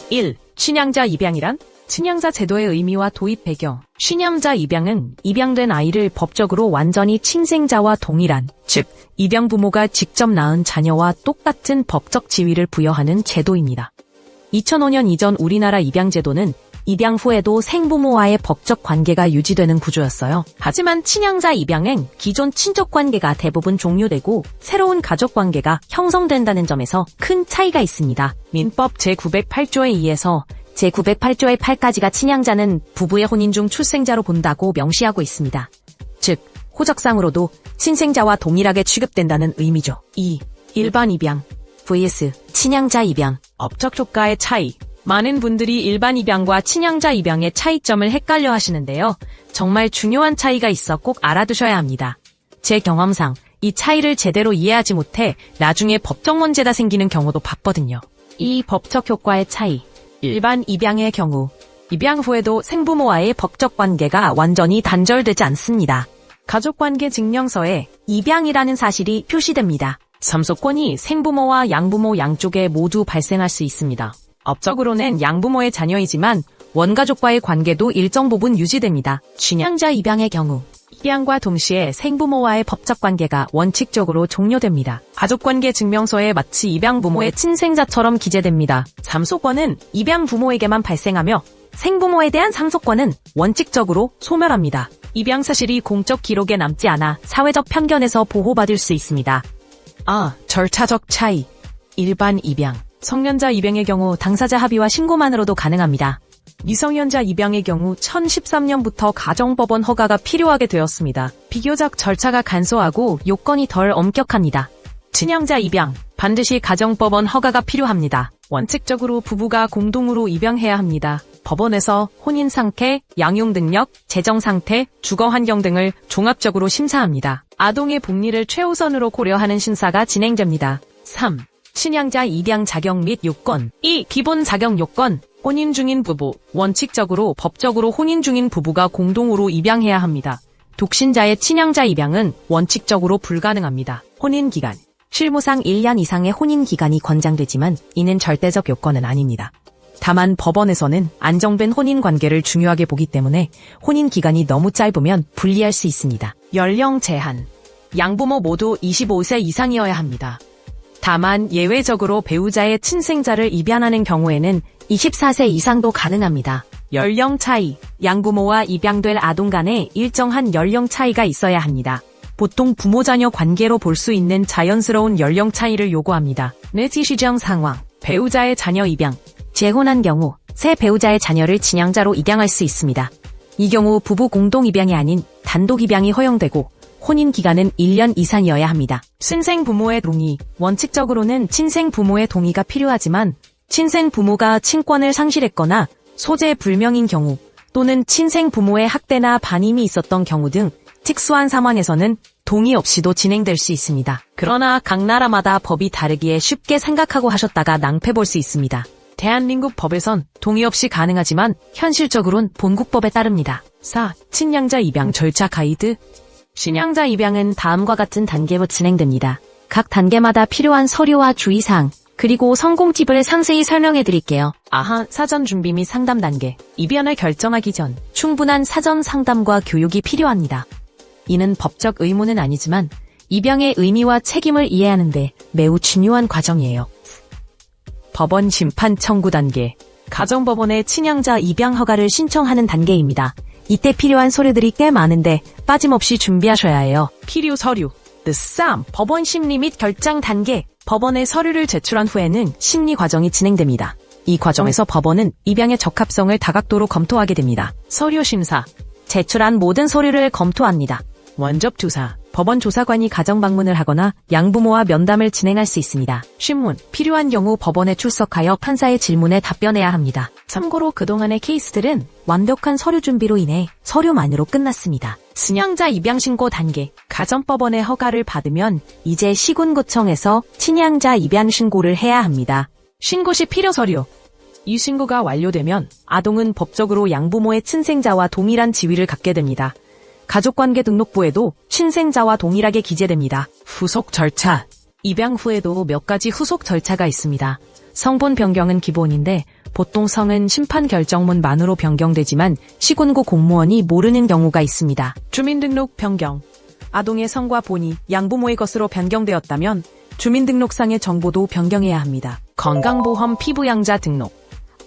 1. 친양자 입양이란? 친양자 제도의 의미와 도입 배경. 친양자 입양은 입양된 아이를 법적으로 완전히 친생자와 동일한, 즉 입양 부모가 직접 낳은 자녀와 똑같은 법적 지위를 부여하는 제도입니다. 2005년 이전 우리나라 입양 제도는 입양 후에도 생부모와의 법적 관계가 유지되는 구조였어요. 하지만 친양자 입양은 기존 친족 관계가 대부분 종료되고 새로운 가족 관계가 형성된다는 점에서 큰 차이가 있습니다. 민법 제908조에 의해서 제908조의 8가지가 친양자는 부부의 혼인 중 출생자로 본다고 명시하고 있습니다. 즉, 호적상으로도 친생자와 동일하게 취급된다는 의미죠. 2. 일반 입양 vs 친양자 입양. 법적 효과의 차이. 많은 분들이 일반 입양과 친양자 입양의 차이점을 헷갈려 하시는데요. 정말 중요한 차이가 있어 꼭 알아두셔야 합니다. 제 경험상 이 차이를 제대로 이해하지 못해 나중에 법적 문제가 생기는 경우도 봤거든요. 이 법적 효과의 차이. 일반 입양의 경우 입양 후에도 생부모와의 법적 관계가 완전히 단절되지 않습니다. 가족관계 증명서에 입양이라는 사실이 표시됩니다. 참소권이 생부모와 양부모 양쪽에 모두 발생할 수 있습니다. 법적으로는 양부모의 자녀이지만 원가족과의 관계도 일정 부분 유지됩니다. 친양자 입양의 경우 입양과 동시에 생부모와의 법적 관계가 원칙적으로 종료됩니다. 가족관계 증명서에 마치 입양 부모의 친생자처럼 기재됩니다. 참소권은 입양 부모에게만 발생하며 생부모에 대한 상속권은 원칙적으로 소멸합니다. 입양 사실이 공적 기록에 남지 않아 사회적 편견에서 보호받을 수 있습니다. 절차적 차이. 일반 입양. 성년자 입양의 경우 당사자 합의와 신고만으로도 가능합니다. 미성년자 입양의 경우 2013년부터 가정법원 허가가 필요하게 되었습니다. 비교적 절차가 간소하고 요건이 덜 엄격합니다. 친양자 입양. 반드시 가정법원 허가가 필요합니다. 원칙적으로 부부가 공동으로 입양해야 합니다. 법원에서 혼인 상태, 양육 능력, 재정 상태, 주거 환경 등을 종합적으로 심사합니다. 아동의 복리를 최우선으로 고려하는 심사가 진행됩니다. 3. 친양자 입양 자격 및 요건. 2. 기본 자격 요건. 혼인 중인 부부. 원칙적으로 법적으로 혼인 중인 부부가 공동으로 입양해야 합니다. 독신자의 친양자 입양은 원칙적으로 불가능합니다. 혼인 기간. 실무상 1년 이상의 혼인 기간이 권장되지만 이는 절대적 요건은 아닙니다. 다만 법원에서는 안정된 혼인 관계를 중요하게 보기 때문에 혼인 기간이 너무 짧으면 불리할 수 있습니다. 연령 제한. 양부모 모두 25세 이상이어야 합니다. 다만 예외적으로 배우자의 친생자를 입양하는 경우에는 24세 이상도 가능합니다. 연령 차이. 양부모와 입양될 아동 간에 일정한 연령 차이가 있어야 합니다. 보통 부모-자녀 관계로 볼 수 있는 자연스러운 연령 차이를 요구합니다. 내지 시정 상황. 배우자의 자녀 입양. 재혼한 경우 새 배우자의 자녀를 친양자로 입양할 수 있습니다. 이 경우 부부 공동 입양이 아닌 단독 입양이 허용되고 혼인 기간은 1년 이상이어야 합니다. 친생 부모의 동의. 원칙적으로는 친생 부모의 동의가 필요하지만 친생 부모가 친권을 상실했거나 소재 불명인 경우 또는 친생 부모의 학대나 반임이 있었던 경우 등 특수한 상황에서는 동의 없이도 진행될 수 있습니다. 그러나 각 나라마다 법이 다르기에 쉽게 생각하고 하셨다가 낭패 볼 수 있습니다. 대한민국 법에선 동의 없이 가능하지만 현실적으론 본국법에 따릅니다. 4. 친양자 입양 절차 가이드. 친양자 입양은 다음과 같은 단계로 진행됩니다. 각 단계마다 필요한 서류와 주의사항, 그리고 성공 팁을 상세히 설명해 드릴게요. 사전 준비 및 상담 단계. 입양을 결정하기 전 충분한 사전 상담과 교육이 필요합니다. 이는 법적 의무는 아니지만 입양의 의미와 책임을 이해하는 데 매우 중요한 과정이에요. 법원 심판 청구 단계. 가정법원에 친양자 입양 허가를 신청하는 단계입니다. 이때 필요한 서류들이 꽤 많은데 빠짐없이 준비하셔야 해요. 필요 서류. 3. 법원 심리 및 결정 단계. 법원에 서류를 제출한 후에는 심리 과정이 진행됩니다. 이 과정에서 법원은 입양의 적합성을 다각도로 검토하게 됩니다. 서류 심사. 제출한 모든 서류를 검토합니다. 원접 조사. 법원 조사관이 가정 방문을 하거나 양부모와 면담을 진행할 수 있습니다. 신문. 필요한 경우 법원에 출석하여 판사의 질문에 답변해야 합니다. 참고로 그동안의 케이스들은 완벽한 서류 준비로 인해 서류만으로 끝났습니다. 친양자 입양 신고 단계. 가정법원의 허가를 받으면 이제 시군구청에서 친양자 입양 신고를 해야 합니다. 신고 시 필요 서류. 이 신고가 완료되면 아동은 법적으로 양부모의 친생자와 동일한 지위를 갖게 됩니다. 가족관계 등록부에도 친생자와 동일하게 기재됩니다. 후속 절차. 입양 후에도 몇 가지 후속 절차가 있습니다. 성본 변경은 기본인데 보통 성은 심판 결정문만으로 변경되지만 시군구 공무원이 모르는 경우가 있습니다. 주민등록 변경. 아동의 성과 본이 양부모의 것으로 변경되었다면 주민등록상의 정보도 변경해야 합니다. 건강보험 피부양자 등록.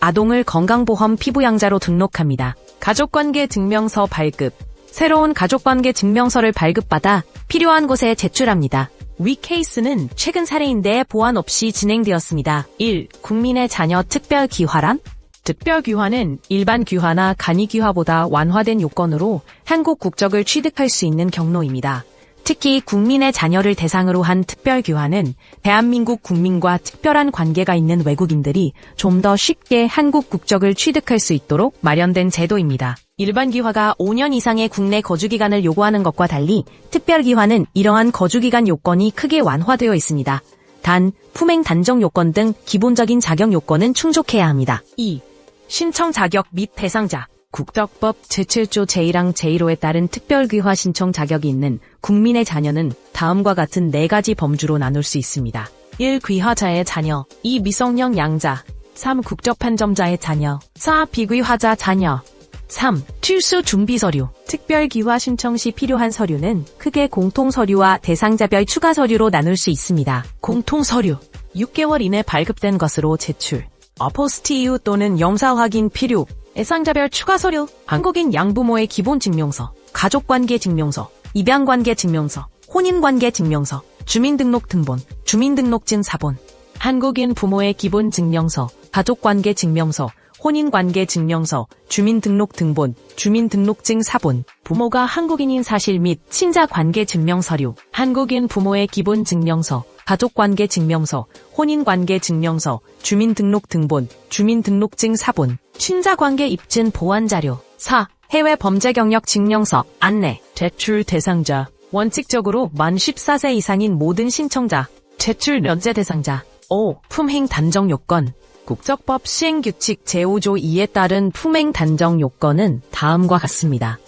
아동을 건강보험 피부양자로 등록합니다. 가족관계 증명서 발급. 새로운 가족관계 증명서를 발급받아 필요한 곳에 제출합니다. 위 케이스는 최근 사례인데 보완 없이 진행되었습니다. 1. 국민의 자녀 특별귀화란? 특별귀화는 일반 귀화나 간이귀화보다 완화된 요건으로 한국 국적을 취득할 수 있는 경로입니다. 특히 국민의 자녀를 대상으로 한 특별귀화는 대한민국 국민과 특별한 관계가 있는 외국인들이 좀 더 쉽게 한국 국적을 취득할 수 있도록 마련된 제도입니다. 일반 귀화가 5년 이상의 국내 거주기간을 요구하는 것과 달리 특별귀화는 이러한 거주기간 요건이 크게 완화되어 있습니다. 단, 품행 단정 요건 등 기본적인 자격 요건은 충족해야 합니다. 2. 신청 자격 및 대상자. 국적법 제7조 제1항 제1호에 따른 특별귀화 신청 자격이 있는 국민의 자녀는 다음과 같은 4가지 범주로 나눌 수 있습니다. 1. 귀화자의 자녀. 2. 미성년 양자. 3. 국적판정자의 자녀. 4. 비귀화자 자녀. 3. 출수 준비 서류. 특별귀화 신청 시 필요한 서류는 크게 공통서류와 대상자별 추가 서류로 나눌 수 있습니다. 공통서류. 6개월 이내 발급된 것으로 제출. 어포스티유 또는 영사 확인 필요. 대상자별 추가 서류. 한국인 양부모의 기본 증명서. 가족관계 증명서. 입양관계 증명서. 혼인관계 증명서. 주민등록 등본. 주민등록증 사본. 한국인 부모의 기본 증명서. 가족관계 증명서. 혼인관계 증명서, 주민등록 등본, 주민등록증 사본, 부모가 한국인인 사실 및 친자관계 증명서류, 한국인 부모의 기본 증명서, 가족관계 증명서, 혼인관계 증명서, 주민등록 등본, 주민등록증 사본, 친자관계 입증 보완자료. 4. 해외 범죄 경력 증명서, 안내, 제출 대상자. 원칙적으로 만 14세 이상인 모든 신청자, 제출 면제 대상자. 5. 품행 단정 요건. 국적법 시행규칙 제5조 2에 따른 품행 단정 요건은 다음과 같습니다.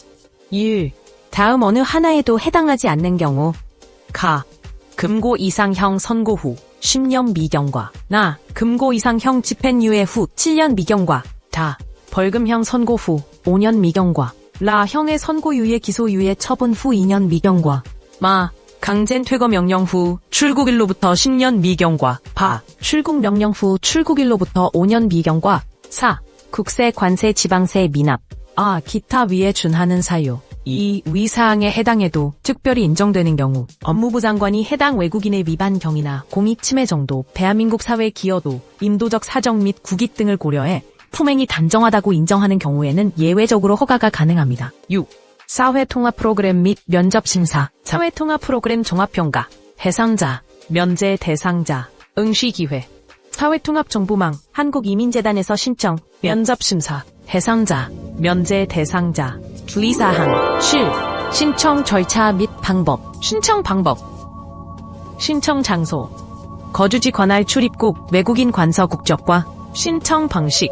1. 다음 어느 하나에도 해당하지 않는 경우 가. 금고 이상형 선고 후 10년 미경과 나. 금고 이상형 집행유예 후 7년 미경과 다. 벌금형 선고 후 5년 미경과 라. 형의 선고유예 기소유예 처분 후 2년 미경과 마. 강제 퇴거 명령 후 출국일로부터 10년 미경과 바. 출국 명령 후 출국일로부터 5년 미경과 4. 국세, 관세, 지방세 미납. 아. 기타 위에 준하는 사유. 2. 위 사항에 해당해도 특별히 인정되는 경우 법무부 장관이 해당 외국인의 위반 경위나 공익 침해 정도, 대한민국 사회 기여도, 인도적 사정 및 국익 등을 고려해 품행이 단정하다고 인정하는 경우에는 예외적으로 허가가 가능합니다. 6. 사회통합 프로그램 및 면접심사. 사회통합 프로그램 종합평가. 해상자, 면제 대상자, 응시기회. 사회통합정보망, 한국이민재단에서 신청, 면접심사, 해상자, 면제 대상자. 주의사항, 신청 절차 및 방법. 신청 방법. 신청 장소. 거주지 관할 출입국, 외국인 관서 국적과 신청 방식.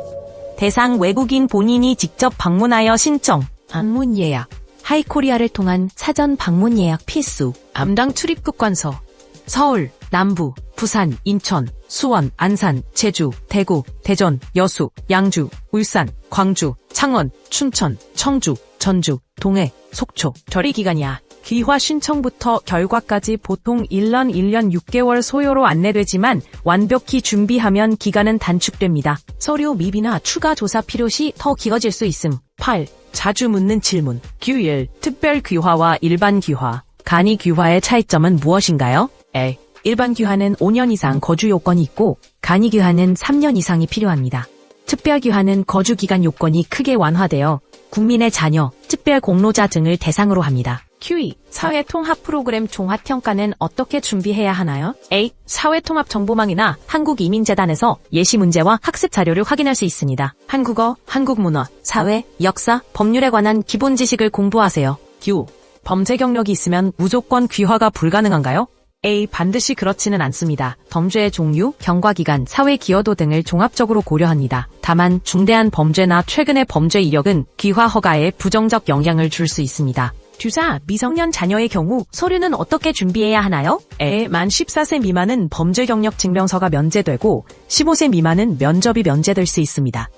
대상 외국인 본인이 직접 방문하여 신청. 방문 예약. 하이코리아를 통한 사전 방문 예약 필수. 암당 출입국 관서. 서울, 남부, 부산, 인천, 수원, 안산, 제주, 대구, 대전, 여수, 양주, 울산, 광주, 창원, 춘천, 청주, 전주, 동해, 속초. 처리 기간이야. 귀화 신청부터 결과까지 보통 1년 6개월 소요로 안내되지만 완벽히 준비하면 기간은 단축됩니다. 서류 미비나 추가 조사 필요시 더 길어질 수 있음. 8. 자주 묻는 질문. 규일, 특별 귀화와 일반 귀화, 간이 귀화의 차이점은 무엇인가요? A. 일반 귀화는 5년 이상 거주 요건이 있고 간이 귀화는 3년 이상이 필요합니다. 특별 귀화는 거주 기간 요건이 크게 완화되어 국민의 자녀, 특별 공로자 등을 대상으로 합니다. QE, 사회통합 프로그램 종합평가는 어떻게 준비해야 하나요? A. 사회통합정보망이나 한국이민재단에서 예시 문제와 학습 자료를 확인할 수 있습니다. 한국어, 한국문화, 사회, 역사, 법률에 관한 기본 지식을 공부하세요. Q. 범죄 경력이 있으면 무조건 귀화가 불가능한가요? A. 반드시 그렇지는 않습니다. 범죄의 종류, 경과기간, 사회 기여도 등을 종합적으로 고려합니다. 다만 중대한 범죄나 최근의 범죄 이력은 귀화 허가에 부정적 영향을 줄 수 있습니다. 주사, 미성년 자녀의 경우 서류는 어떻게 준비해야 하나요? 만 14세 미만은 범죄 경력 증명서가 면제되고 15세 미만은 면접이 면제될 수 있습니다.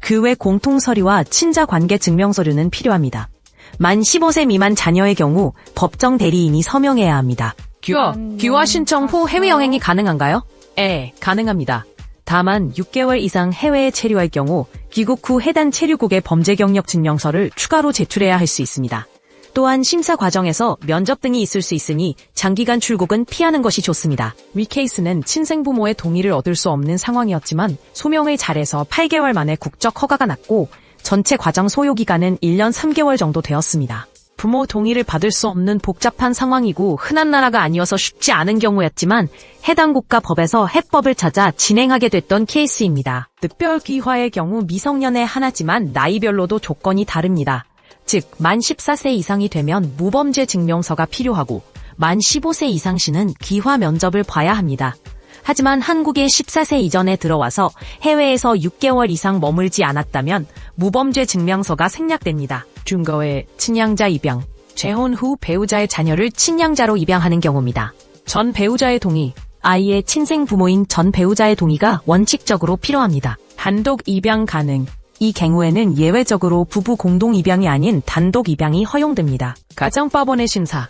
그 외 공통 서류와 친자 관계 증명 서류는 필요합니다. 만 15세 미만 자녀의 경우 법정 대리인이 서명해야 합니다. 귀화 신청 후 해외여행이 가능한가요? 가능합니다. 다만 6개월 이상 해외에 체류할 경우 귀국 후 해당 체류국의 범죄 경력 증명서를 추가로 제출해야 할 수 있습니다. 또한 심사 과정에서 면접 등이 있을 수 있으니 장기간 출국은 피하는 것이 좋습니다. 위 케이스는 친생부모의 동의를 얻을 수 없는 상황이었지만 소명을 잘해서 8개월 만에 국적 허가가 났고 전체 과정 소요기간은 1년 3개월 정도 되었습니다. 부모 동의를 받을 수 없는 복잡한 상황이고 흔한 나라가 아니어서 쉽지 않은 경우였지만 해당 국가 법에서 해법을 찾아 진행하게 됐던 케이스입니다. 특별 귀화의 경우 미성년에 하나지만 나이별로도 조건이 다릅니다. 즉, 만 14세 이상이 되면 무범죄 증명서가 필요하고 만 15세 이상 시는 귀화 면접을 봐야 합니다. 하지만 한국에 14세 이전에 들어와서 해외에서 6개월 이상 머물지 않았다면 무범죄 증명서가 생략됩니다. 중거의 친양자 입양, 재혼 후 배우자의 자녀를 친양자로 입양하는 경우입니다. 전 배우자의 동의, 아이의 친생 부모인 전 배우자의 동의가 원칙적으로 필요합니다. 단독 입양 가능. 이 경우에는 예외적으로 부부 공동 입양이 아닌 단독 입양이 허용됩니다. 가정법원의 심사,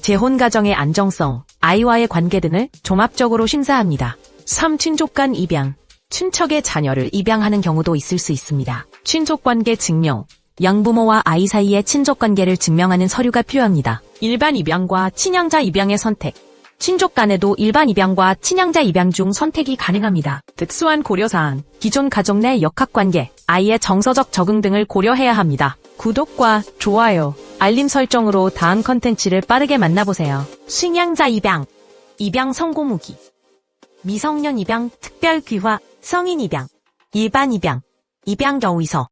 재혼 가정의 안정성, 아이와의 관계 등을 종합적으로 심사합니다. 3. 친족 간 입양, 친척의 자녀를 입양하는 경우도 있을 수 있습니다. 친족 관계 증명, 양부모와 아이 사이의 친족 관계를 증명하는 서류가 필요합니다. 일반 입양과 친양자 입양의 선택, 친족 간에도 일반 입양과 친양자 입양 중 선택이 가능합니다. 특수한 고려사항, 기존 가족 내 역학관계, 아이의 정서적 적응 등을 고려해야 합니다. 구독과 좋아요, 알림 설정으로 다음 컨텐츠를 빠르게 만나보세요. 친양자 입양, 입양 성공 후기, 미성년 입양, 특별 귀화, 성인 입양, 일반 입양, 입양 경위서.